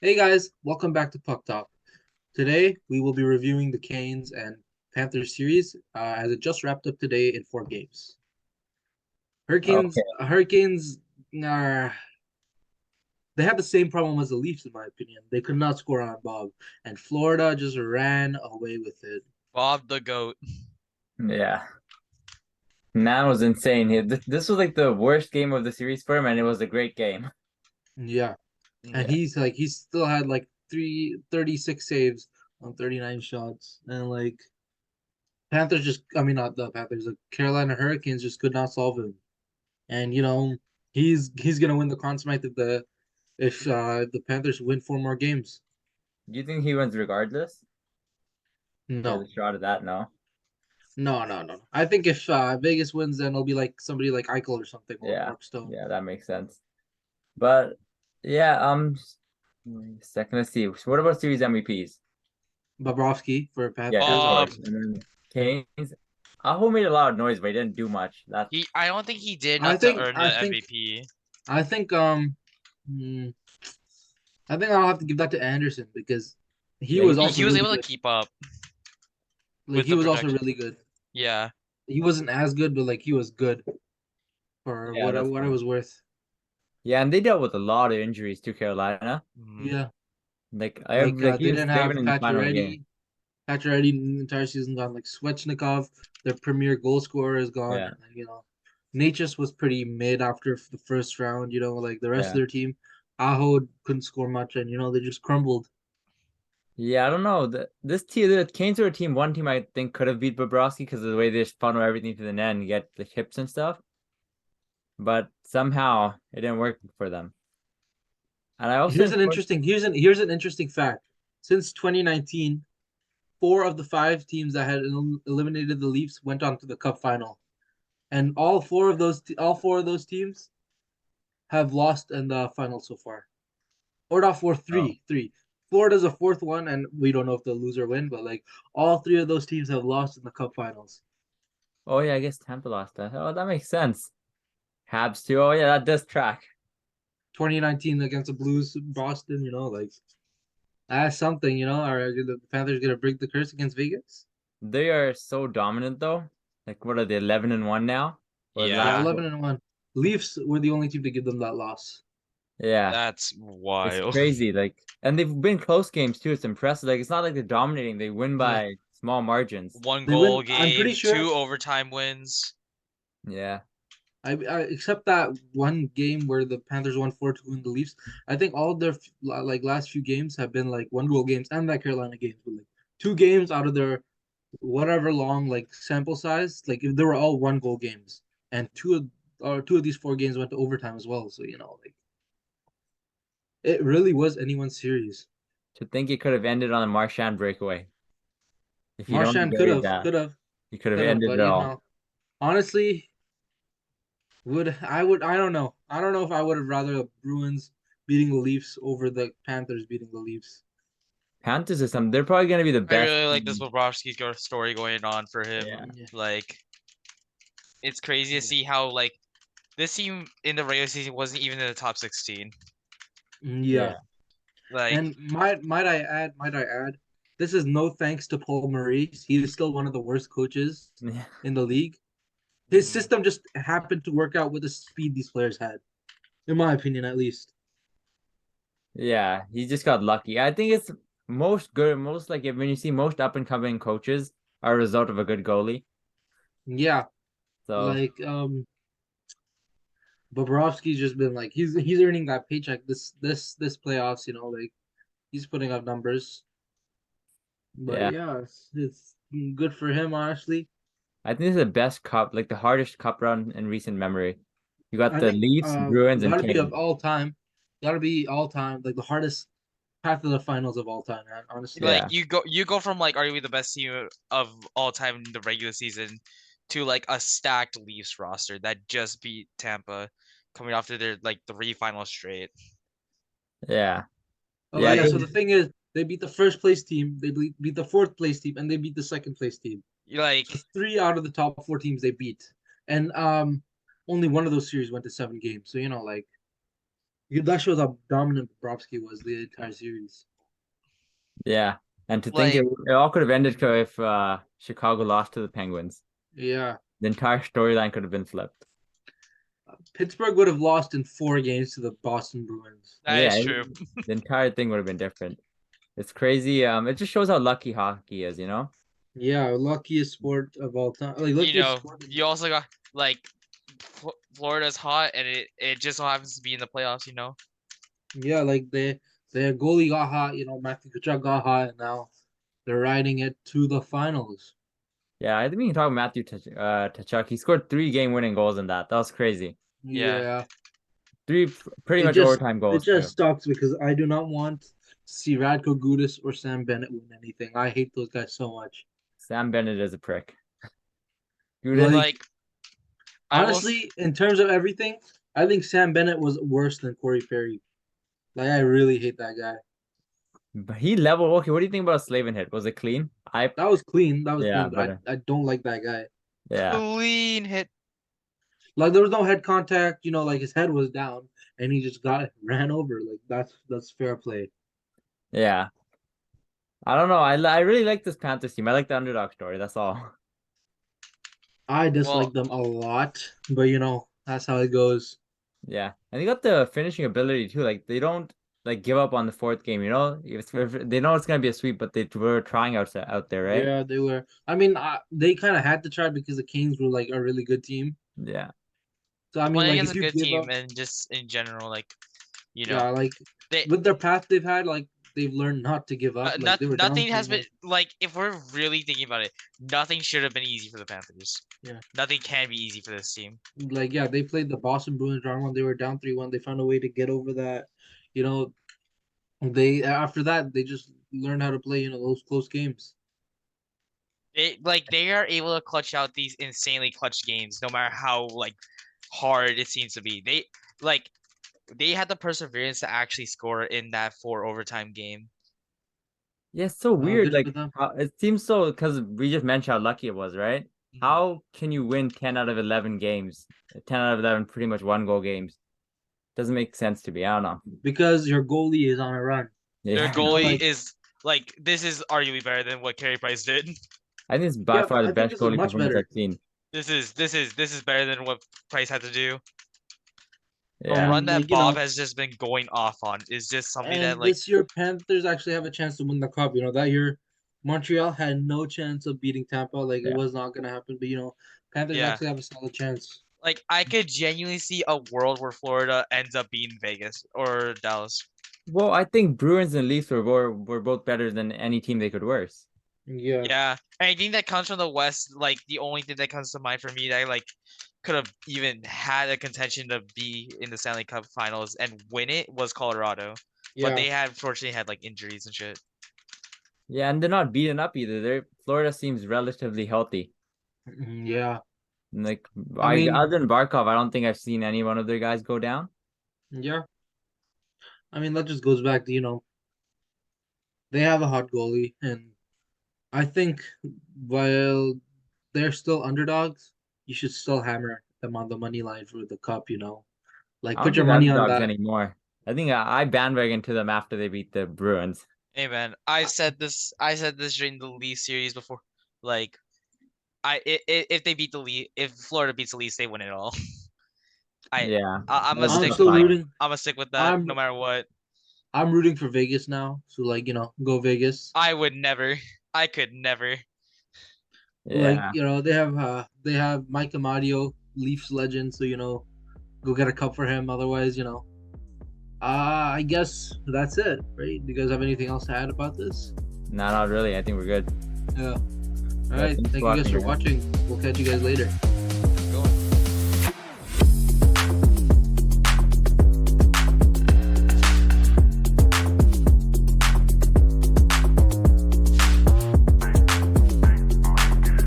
Hey guys, welcome back to Puck Talk. Today we will be reviewing the Canes and Panthers series as it just wrapped up today in 4 games. Okay. Hurricanes are they had the same problem as the Leafs in my opinion. They could not score on Bob, and Florida just ran away with it. Bob the goat. Yeah. That was insane. This was like the worst game of the series for him, and it was a great game. Yeah, and Yeah. he still had like 36 saves on 39 shots, and like Panthers just I mean not the Panthers, the Carolina Hurricanes just could not solve him. And he's gonna win the Conn Smythe if the Panthers win 4 more games. Do you think he wins regardless? There's No, a shot at that, no? no. I think if Vegas wins, then it'll be like somebody like Eichel or something or Yeah. Mark Stone. Yeah, that makes sense. But yeah, second, let's see. What about series MVPs? Bobrovsky for Yeah, of Panthers. Bob. course. And then Canes. Aho made a lot of noise, but he didn't do much. That I don't think he did I enough to think earn I the think MVP. I think hmm, I think I'll have to give that to Anderson because he yeah, he was did He also was really able to good. keep up Like with he the was also projection. really good. Yeah. He wasn't as good, but like he was good for yeah, that's what it fine. was worth. Yeah, and they dealt with a lot of injuries to Carolina. Mhm. Yeah, Like I have like like they even didn't even have in the final game. Pacioretty the entire season gone. Like Svechnikov, their premier goal scorer, is gone, Yeah, and Natchez was pretty mid after the first round. Like the rest of yeah. their team, Aho couldn't score much, and they just crumbled. Yeah, I don't know. This team, the Canes are a team. One team I think could have beat Bobrovsky because of the way they just funnel everything to the net and get the hips and stuff. But somehow it didn't work for them. And I also enjoyed. Here's an interesting fact. Since 2019, 4 of the 5 teams that had eliminated the Leafs went on to the Cup final, and all 4 of those teams have lost in the final so far. Or not four, Oh, three. Florida's a fourth one, and we don't know if they'll lose or win, but like all 3 of those teams have lost in the Cup Finals. oh yeah, I guess Tampa lost that. Oh, that makes sense. Habs too. Oh yeah, that does track. 2019 against the Blues, Boston. Like that's something. Are the Panthers gonna break the curse against Vegas? They are so dominant though. Like what are they, 11-1 now? Or Yeah, Yeah. last? 11-1. Leafs were the only team to give them that loss. Yeah, That's it's wild. crazy. Like, and they've been close games too. It's impressive. Like, it's not like they're dominating. They win Yeah, by small margins. One they win. goal I'm pretty game, sure. two overtime wins. Yeah. I except that one game where the Panthers won 4-2 in the Leafs. I think all of their like last few games have been like 1 goal games and that Carolina games, but like 2 games out of their whatever long like sample size, like they were all 1 goal games, and 2 of these 4 games went to overtime as well. So like it really was anyone's series. To think it could have ended on a Marchand breakaway. If you don't Marchand buried that, you could have could have, ended but it all. honestly, I don't know. I don't know if I would have rather the Bruins beating the Leafs over the Panthers beating the Leafs. Panthers is some. They're probably gonna be the I best really like this team. Bobrovsky story going on for him. Yeah. Yeah. Like, it's crazy to see how this team in the regular season wasn't even in the top 16. Yeah. Yeah. Like, And might I add, this is no thanks to Paul Maurice. He is still one of the worst coaches Yeah. in the league. His mhm. system just happened to work out with the speed these players had, in my opinion, at least. Yeah. He just got lucky. I think it's most good, most like when you see most up and coming coaches are a result of a good goalie. Yeah, So like Bobrovsky's just been like he's earning that paycheck this playoffs. Like he's putting up numbers. But yeah. yeah, it's good for him, honestly. I think this is the best cup, like the hardest cup run in recent memory. You got I the think Leafs, Bruins, and gotta be of Kings. all time. Gotta be all time, like the hardest path to the finals of all time, man. Honestly. Yeah. You go from arguably the best team of all time in the regular season to like a stacked Leafs roster that just beat Tampa coming off to their 3 finals straight. Yeah. Oh Yeah. yeah, Like so the thing is, they beat the first place team, they beat the fourth place team, and they beat the second place team. So like 3 out of the top 4 teams they beat, and only one of those series went to 7 games. So like That shows how dominant Bobrovsky was the entire series. Yeah. And to think Like, it all could have ended if Chicago lost to the Penguins. Yeah. The entire storyline could have been flipped. Pittsburgh would have lost in 4 games to the Boston Bruins. that Yeah, is true. the entire thing would have been different. It's crazy. It just shows how lucky hockey is, you know? Yeah, luckiest sport of all time. Like You luckiest know, sport. you also got like Florida's hot, and it just so happens to be in the playoffs. You know. Yeah, like their goalie got hot. Matthew Tkachuk got hot, and now they're riding it to the finals. Yeah, I think we can talk about Matthew Tkachuk. He scored 3 game-winning goals in that. That was crazy. Yeah. Yeah, 3 pretty it much just overtime it goals just too. sucks because I do not want to see Radko Gudas or Sam Bennett win anything. I hate those guys so much. Sam Bennett is a prick. Gudas, Like, I will. Honestly, in terms of everything, I think Sam Bennett was worse than Corey Perry. Like I really hate that guy. but he leveled. Okay, what do you think about a Slavin hit? Was it clean? That was clean. That was Yeah, clean, but but I don't like that guy. yeah, Clean hit. Like there was no head contact. Like his head was down, and he just ran over. Like that's fair play. yeah. I don't know. I really like this Panthers team. I like the underdog story. That's all. I dislike Well, them a lot, but that's how it goes. Yeah, and they got the finishing ability too. Like they don't like give up on the 4th game. You know, if they know it's gonna be a sweep, but they were trying out there, right? Yeah, they were. I mean, they kind of had to try because the Canes were like a really good team. Yeah, So I mean, playing like against if a you good give team up, and just in general, like, you know, yeah, like they with their path they've had, like they've learned not to give up. Like they were down nothing has 3-1. been like, if we're really thinking about it, nothing should have been easy for the Panthers. Yeah. Nothing can be easy for this team. Like yeah, they played the Boston Bruins round one. They were down 3-1. They found a way to get over that. You know, they after that they just learned how to play. Those close games. They are able to clutch out these insanely clutch games, no matter how like hard it seems to be. They had the perseverance to actually score in that 4 overtime game. yeah. It's so weird. Good for Like them. how it seems so because we just mentioned how lucky it was, right? Mhm. How can you win 10 out of 11 games? 10 out of 11 pretty much 1-goal games. Doesn't make sense to me. I don't know. Because your goalie is on a run. Their Yeah, goalie like- is like, this is arguably better than what Carey Price did. I think it's by far the I think best this is goalie much performance better. I've seen. This is better than what Price had to do. The Yeah, run that like, Bob has just been going off on is just something that And like, this year, Panthers actually have a chance to win the cup. That year, Montreal had no chance of beating Tampa. Like Yeah. it was not gonna happen. But Panthers Yeah. actually have a solid chance. like I could genuinely see a world where Florida ends up beating Vegas or Dallas. well, I think Bruins and Leafs were both better than any team they could worse. Yeah. Yeah, and I think that comes from the West. Like the only thing that comes to mind for me that like could have even had a contention to be in the Stanley Cup Finals and win it was Colorado. Yeah. But they had fortunately had like injuries and shit. Yeah, and they're not beaten up either. Florida seems relatively healthy. Yeah. Like I mean- other than Barkov, I don't think I've seen any one of their guys go down. Yeah. I mean, that just goes back to they have a hot goalie, and I think while they're still underdogs, you should still hammer them on the money line for the cup. Like I don't put your think money on underdogs that. anymore. I think I bandwagon to them after they beat the Bruins. Hey man, I said this during the Leafs series before. Like, if they beat the Leafs, if Florida beats the Leafs, they win it all. Yeah, I'm gonna That's I'm stick. still fine. rooting. I'm gonna stick with that I'm- no matter what. I'm rooting for Vegas now. So go Vegas. I would never. I could never. yeah. Like they have Mike Amadio, Leafs legend. So go get a cup for him. Otherwise, I guess that's it, right? Do you guys have anything else to add about this? No, not really. I think we're good. Yeah. All Yeah, right. thanks Thank for you guys for watching, watching. We'll catch you guys later.